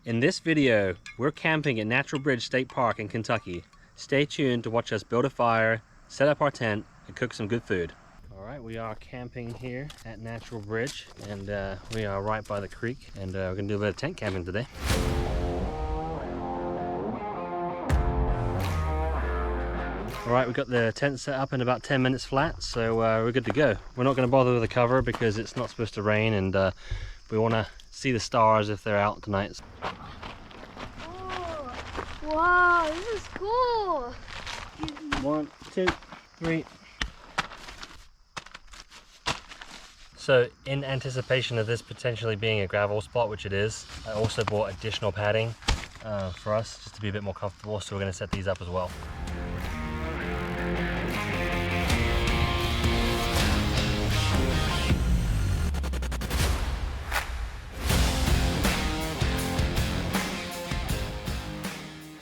In this video, we're camping at Natural Bridge State Park in Kentucky. Stay tuned to watch us build a fire, set up our tent, and cook some good food. All right, we are camping here at Natural Bridge, and we are right by the creek, and we're gonna do a bit of tent camping today. All right, we've got the tent set up in about 10 minutes flat, so we're good to go. We're not gonna bother with the cover because it's not supposed to rain, and we wanna see the stars if they're out tonight. Oh, wow, this is cool. 1, 2, 3. So in anticipation of this potentially being a gravel spot, which it is, I also bought additional padding for us just to be a bit more comfortable, so we're going to set these up as well.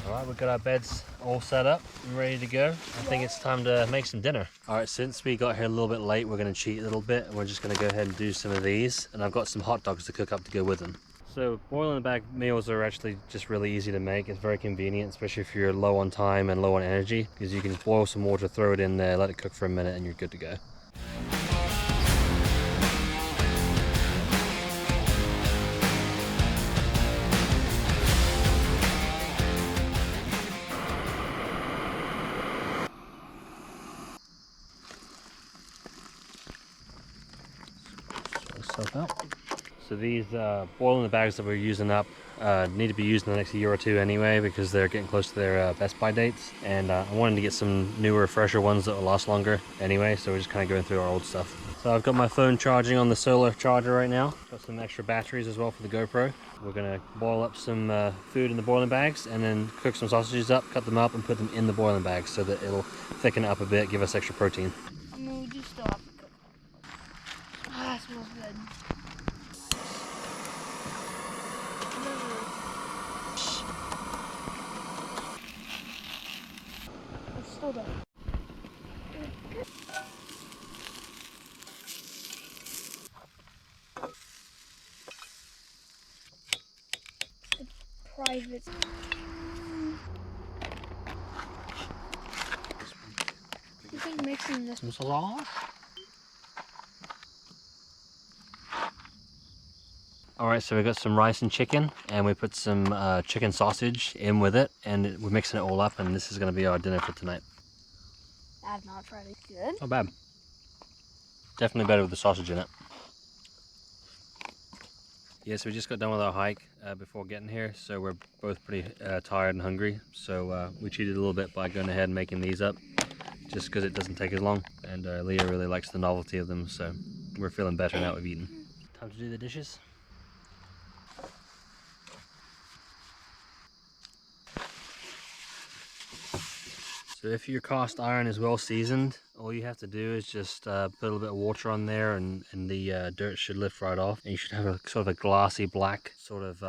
Alright, we've got our beds all set up and ready to go. I think it's time to make some dinner. Alright, since we got here a little bit late, we're going to cheat a little bit and we're just going to go ahead and do some of these. And I've got some hot dogs to cook up to go with them. So boil in the bag meals are actually just really easy to make. It's very convenient, especially if you're low on time and low on energy, because you can boil some water, throw it in there, let it cook for a minute, and you're good to go. Out. So these boil in the bags that we're using up need to be used in the next year or two anyway, because they're getting close to their best by dates, and I wanted to get some newer, fresher ones that will last longer anyway, so we're just kind of going through our old stuff. So I've got my phone charging on the solar charger right now. Got some extra batteries as well for the GoPro. We're gonna boil up some food in the boiling bags and then cook some sausages up, cut them up and put them in the boiling bags so that it'll thicken it up a bit, give us extra protein. No, we do still have to cook. Ah, it smells good. It's still done. It's private. You think mixing this? Some sausage. Alright, so we got some rice and chicken, and we put some chicken sausage in with it, and we're mixing it all up, and this is going to be our dinner for tonight. I've not tried it. Good. Not bad. Definitely better with the sausage in it. Yeah, so we just got done with our hike before getting here, so we're both pretty tired and hungry, so we cheated a little bit by going ahead and making these up, just because it doesn't take as long, and Leah really likes the novelty of them, so we're feeling better now we've eaten. Time to do the dishes. So if your cast iron is well seasoned, all you have to do is just put a little bit of water on there, and the dirt should lift right off, and you should have a sort of a glossy black, sort of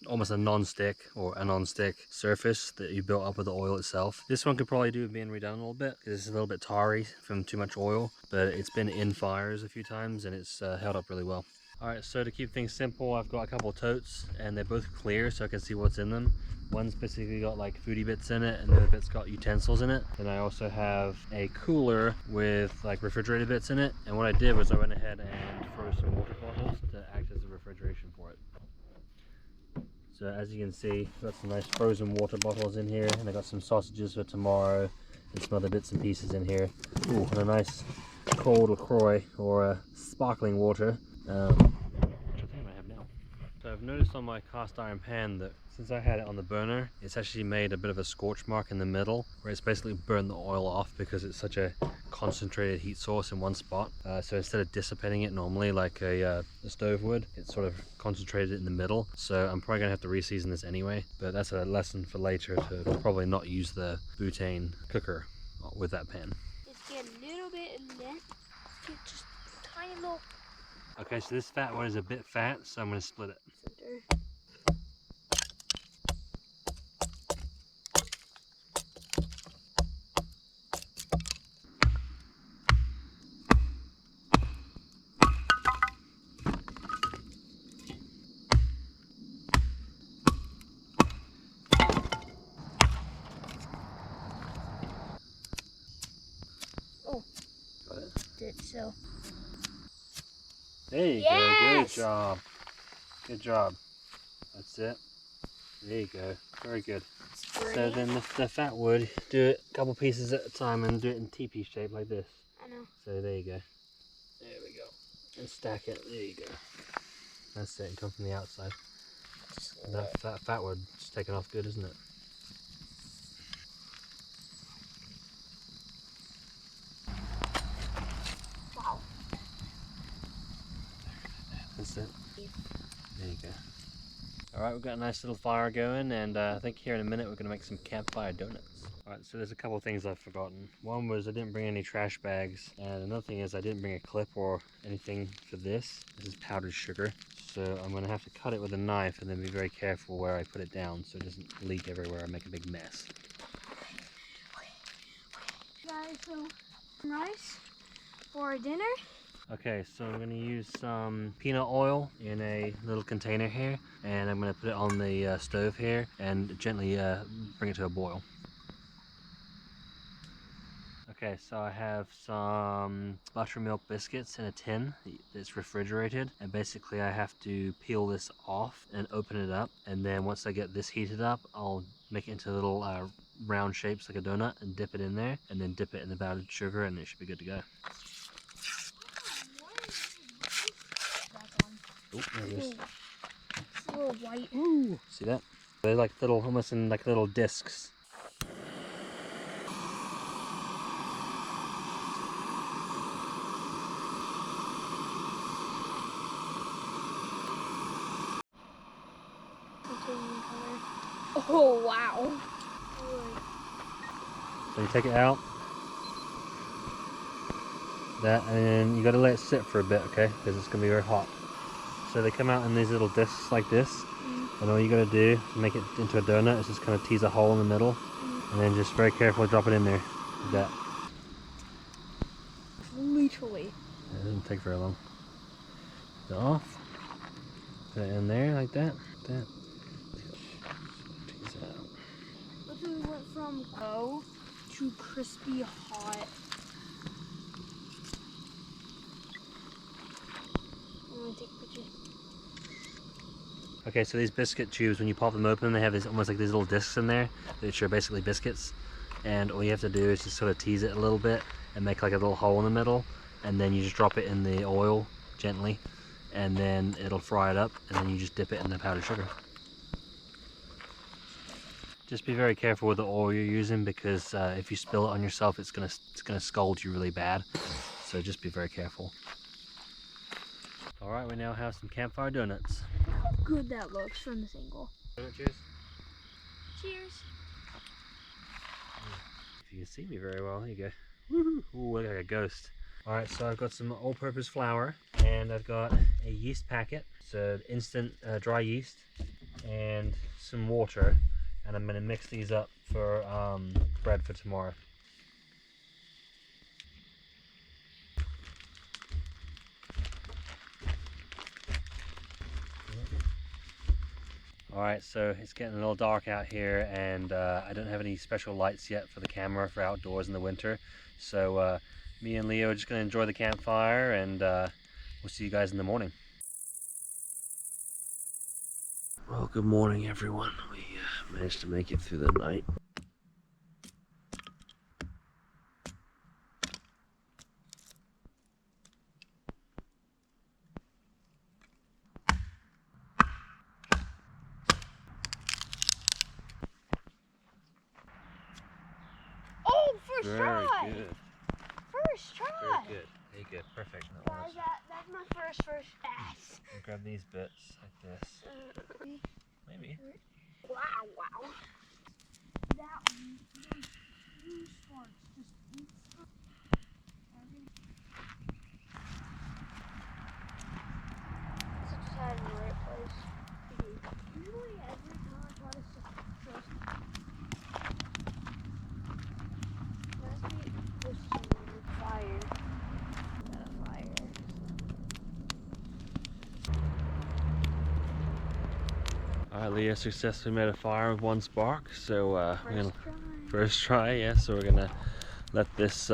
almost a non-stick or a non-stick surface that you built up with the oil itself. This one could probably do with being redone a little bit because it's a little bit tarry from too much oil, but it's been in fires a few times and it's held up really well. Alright, so to keep things simple, I've got a couple of totes, and they're both clear so I can see what's in them. One's basically got like foodie bits in it, and the other bit's got utensils in it. Then I also have a cooler with like refrigerated bits in it, and what I did was I went ahead and froze some water bottles to act as a refrigeration for it. So as you can see, I've got some nice frozen water bottles in here, and I got some sausages for tomorrow and some other bits and pieces in here. Ooh, and a nice cold LaCroix or sparkling water. Which I think I have now. So I've noticed on my cast iron pan that since I had it on the burner, it's actually made a bit of a scorch mark in the middle, where it's basically burned the oil off because it's such a concentrated heat source in one spot. So instead of dissipating it normally like a stove would, it's sort of concentrated in the middle. So I'm probably gonna have to re-season this anyway, but that's a lesson for later, to probably not use the butane cooker with that pan. Let's get a little bit in there. Let's get just a tiny little. Okay, so this fat one is a bit fat, so I'm gonna split it. Center. so. There you go. Good Yes! job. Good job. That's it. There you go. Very good. So then the fat wood, do it a couple pieces at a time and do it in teepee shape like this. I know. So there you go. There we go. And stack it. There you go. That's it. And come from the outside. That fat wood is taken off good, isn't it? Wow. That's it. There you go. Alright, we've got a nice little fire going, and I think here in a minute we're going to make some campfire donuts. Alright, so there's a couple of things I've forgotten. One was I didn't bring any trash bags, and another thing is I didn't bring a clip or anything for this. This is powdered sugar, so I'm going to have to cut it with a knife and then be very careful where I put it down so it doesn't leak everywhere and make a big mess. Guys, so rice for dinner. Okay, so I'm going to use some peanut oil in a little container here, and I'm going to put it on the stove here and gently bring it to a boil. Okay, so I have some buttermilk biscuits in a tin that's refrigerated, and basically I have to peel this off and open it up, and then once I get this heated up, I'll make it into little round shapes like a donut and dip it in there, and then dip it in the powdered sugar, and it should be good to go. Oh, there it is. It's a little white. Ooh, see that? They're like little, almost in like little discs. Oh wow. So you take it out. That, and then you gotta let it sit for a bit, okay? Because it's gonna be very hot. So they come out in these little discs like this, and all you gotta do to make it into a donut is just kind of tease a hole in the middle, and then just very carefully drop it in there, like that. Literally. It doesn't take very long. Put it off. Put it in there like that. Like that. Tease it out. Look, we went from cold to crispy hot. I'm gonna take a picture. Okay, so these biscuit tubes, when you pop them open, they have this almost like these little discs in there, which are basically biscuits. And all you have to do is just sort of tease it a little bit and make like a little hole in the middle, and then you just drop it in the oil gently, and then it'll fry it up, and then you just dip it in the powdered sugar. Just be very careful with the oil you're using, because if you spill it on yourself, it's gonna scald you really bad. So just be very careful. All right, we now have some campfire donuts. Look how good that looks from this angle. Cheers. Cheers. If you can see me very well, there you go. Ooh, look like a ghost. All right, so I've got some all-purpose flour, and I've got a yeast packet, so instant dry yeast, and some water, and I'm gonna mix these up for bread for tomorrow. Alright, so it's getting a little dark out here, and I don't have any special lights yet for the camera for outdoors in the winter. So me and Leo are just going to enjoy the campfire, and we'll see you guys in the morning. Well, good morning everyone. We managed to make it through the night. Oh, first Very try. good. First try. Very good. Very good. Perfect. Guys, that's my first pass. Grab these bits like this. Maybe. Wow, wow. That one, two sparks, just eat some. Such a in the right place. Usually every time I try to trust must be pushing fire. Fire. Alright, Leo successfully made a fire with one spark, so we're gonna First try. first try, yeah. So we're gonna let this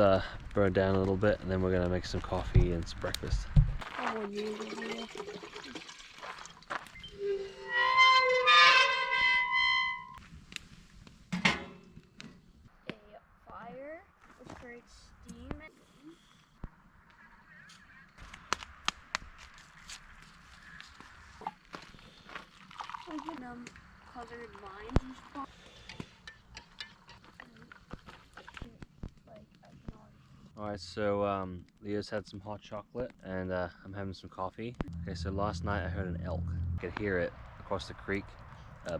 burn down a little bit, and then we're gonna make some coffee and some breakfast. Oh, yeah. A fire, which creates steam. Colored lines and stuff. Alright, so Leo's had some hot chocolate, and I'm having some coffee. Okay, so last night I heard an elk. I could hear it across the creek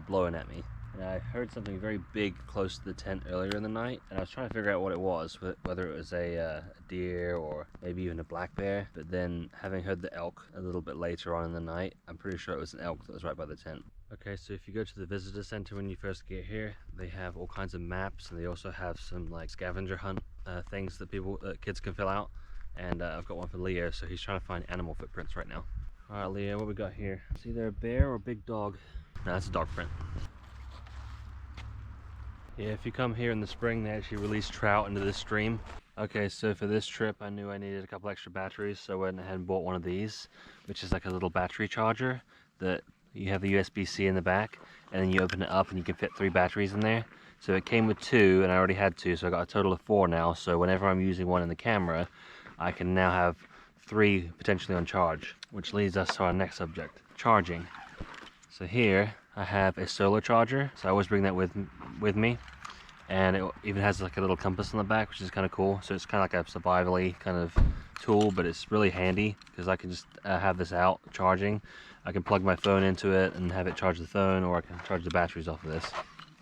blowing at me. And I heard something very big close to the tent earlier in the night, and I was trying to figure out what it was, whether it was a deer or maybe even a black bear. But then, having heard the elk a little bit later on in the night, I'm pretty sure it was an elk that was right by the tent. Okay, so if you go to the visitor center when you first get here, they have all kinds of maps, and they also have some like scavenger hunt things that kids can fill out. And I've got one for Leo, so he's trying to find animal footprints right now. All right, Leo, what we got here? It's either a bear or a big dog. No, that's a dog print. Yeah, if you come here in the spring, they actually release trout into this stream. Okay, so for this trip, I knew I needed a couple extra batteries, so I went ahead and bought one of these, which is like a little battery charger that you have the USB-C in the back, and then you open it up and you can fit 3 batteries in there. So it came with 2, and I already had 2, so I got a total of 4 now. So whenever I'm using one in the camera, I can now have 3 potentially on charge, which leads us to our next subject, charging. So here I have a solar charger, so I always bring that with me, and it even has like a little compass on the back, which is kind of cool. So it's kind of like a survival-y kind of tool, but it's really handy because I can just have this out charging. I can plug my phone into it and have it charge the phone, or I can charge the batteries off of this.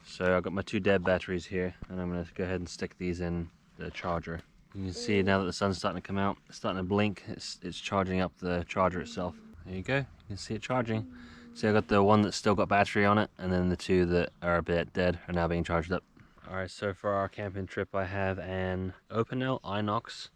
So I've got my 2 dead batteries here, and I'm going to go ahead and stick these in the charger. You can see now that the sun's starting to come out, it's starting to blink, it's charging up the charger itself. There you go, you can see it charging. See, I got the one that's still got battery on it, and then the 2 that are a bit dead are now being charged up. Alright, so for our camping trip, I have an Opinel Inox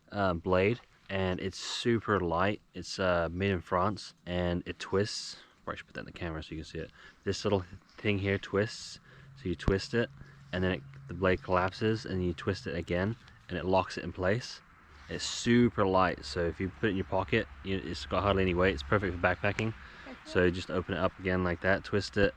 blade, and it's super light. It's made in France, and it twists. Probably should put that in the camera so you can see it. This little thing here twists, so you twist it, and then the blade collapses, and you twist it again, and it locks it in place. It's super light, so if you put it in your pocket, it's got hardly any weight. It's perfect for backpacking. So you just open it up again like that, twist it,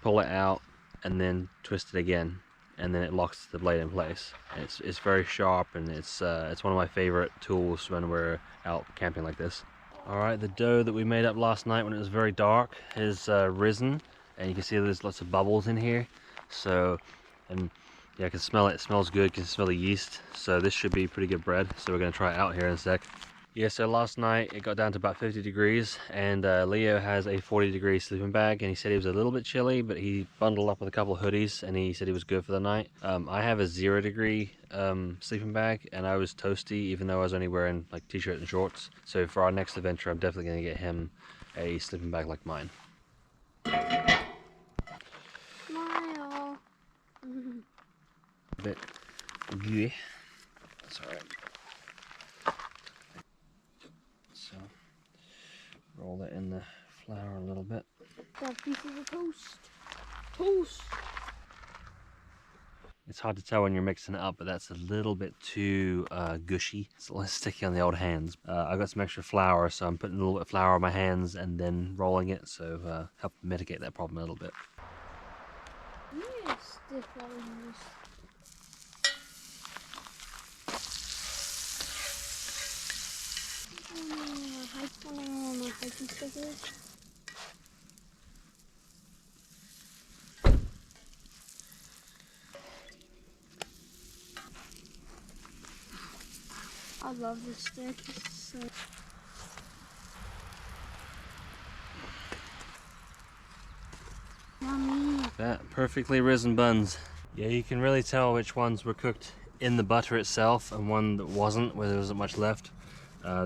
pull it out, and then twist it again, and then it locks the blade in place. It's very sharp, and it's one of my favorite tools when we're out camping like this. All right, the dough that we made up last night when it was very dark has risen, and you can see there's lots of bubbles in here. So, and yeah, I can smell it. It smells good. You can smell the yeast. So this should be pretty good bread. So we're gonna try it out here in a sec. Yeah, so last night it got down to about 50 degrees, and Leo has a 40-degree sleeping bag, and he said he was a little bit chilly, but he bundled up with a couple of hoodies, and he said he was good for the night. I have a 0-degree sleeping bag, and I was toasty, even though I was only wearing like t-shirt and shorts. So for our next adventure, I'm definitely gonna get him a sleeping bag like mine. Smile. A bit gooey. That's all right. So roll it in the flour a little bit. Got pieces of toast. Toast. It's hard to tell when you're mixing it up, but that's a little bit too gushy. It's less sticky on the old hands. I got some extra flour, so I'm putting a little bit of flour on my hands and then rolling it, so help mitigate that problem a little bit. Yes, stiff rolling. My hiking stickers. I love this stick. It's so... Yummy. That perfectly risen buns. Yeah, you can really tell which ones were cooked in the butter itself and one that wasn't, where there wasn't much left.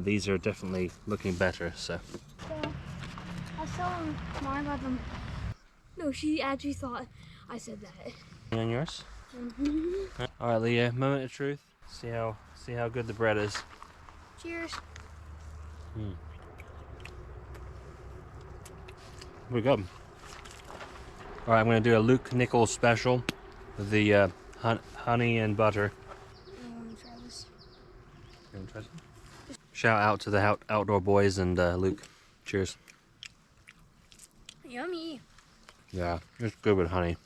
These are definitely looking better, so. I saw Mara got them. No, she actually thought I said that. On yours? Mm-hmm. All right, Leah, moment of truth. See how good the bread is. Cheers. Pretty good. All right, I'm gonna do a Luke Nichols special with the honey and butter. I want to try this. Shout out to the outdoor boys and Luke. Cheers. Yummy. Yeah, it's good with honey.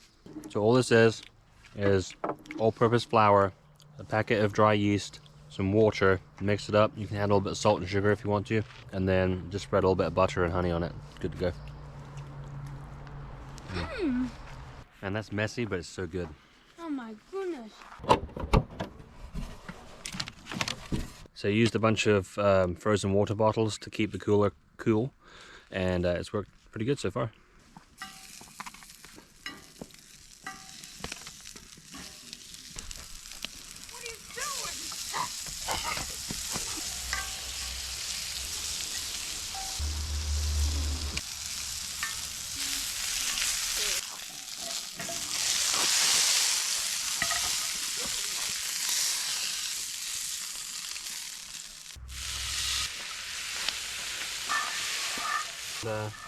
So all this is all-purpose flour, a packet of dry yeast, some water, mix it up. You can add a little bit of salt and sugar if you want to, and then just spread a little bit of butter and honey on it. Good to go. And that's messy, but it's so good. Oh my goodness. So I used a bunch of frozen water bottles to keep the cooler cool, and it's worked pretty good so far. What are you doing?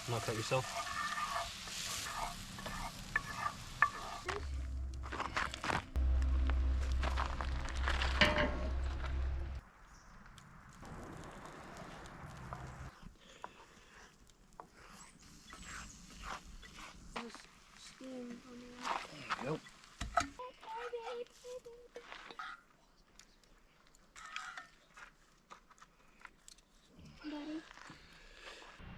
Not cut yourself. Steam on the There you go.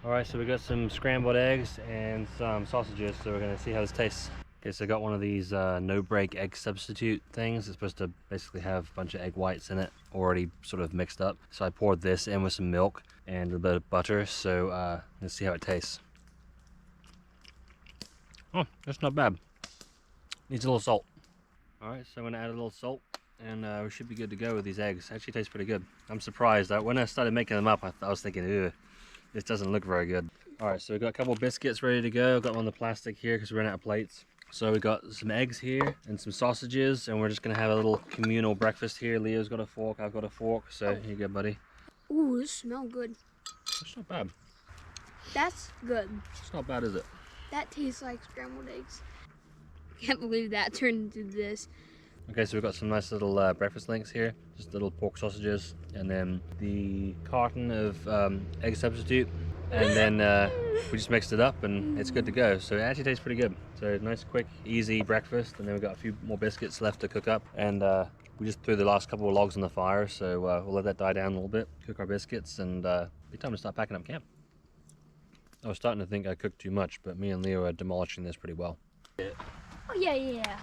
Alright, so we got some scrambled eggs and some sausages, so we're going to see how this tastes. Okay, so I got one of these no-break egg substitute things. It's supposed to basically have a bunch of egg whites in it, already sort of mixed up. So I poured this in with some milk and a bit of butter, so let's see how it tastes. Oh, that's not bad. Needs a little salt. Alright, so I'm going to add a little salt, and we should be good to go with these eggs. Actually tastes pretty good. I'm surprised. When I started making them up, I was thinking, ew. This doesn't look very good. Alright, so we've got a couple biscuits ready to go. I've got them on the plastic here because we ran out of plates. So we got some eggs here and some sausages, and we're just going to have a little communal breakfast here. Leo's got a fork, I've got a fork, so here you go, buddy. Ooh, this smells good. That's not bad. That's good. It's not bad, is it? That tastes like scrambled eggs. Can't believe that turned into this. Okay, so we've got some nice little breakfast links here. Just little pork sausages, and then the carton of egg substitute. And then we just mixed it up and it's good to go. So it actually tastes pretty good. So nice, quick, easy breakfast. And then we've got a few more biscuits left to cook up. And we just threw the last couple of logs on the fire. So we'll let that die down a little bit, cook our biscuits, and be time to start packing up camp. I was starting to think I cooked too much, but me and Leo are demolishing this pretty well. Oh yeah.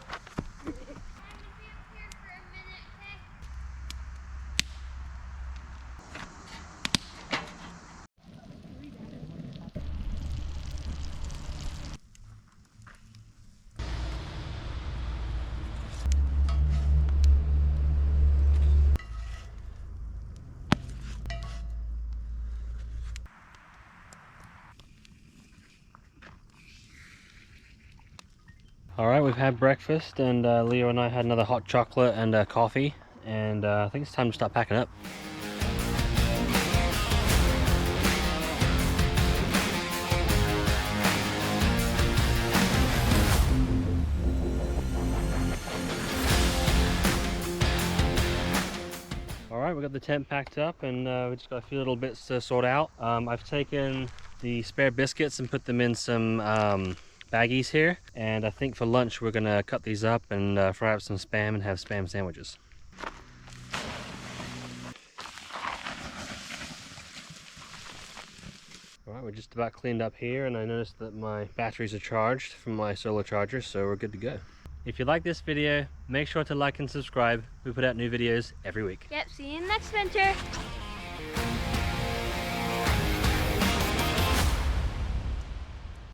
All right, we've had breakfast, and Leo and I had another hot chocolate and coffee, and I think it's time to start packing up. All right, we got the tent packed up, and we just got a few little bits to sort out. I've taken the spare biscuits and put them in some baggies here, and I think for lunch we're gonna cut these up and fry up some spam and have spam sandwiches. Alright, we're just about cleaned up here, and I noticed that my batteries are charged from my solar charger, so we're good to go. If you like this video, make sure to like and subscribe. We put out new videos every week. Yep, see you next winter.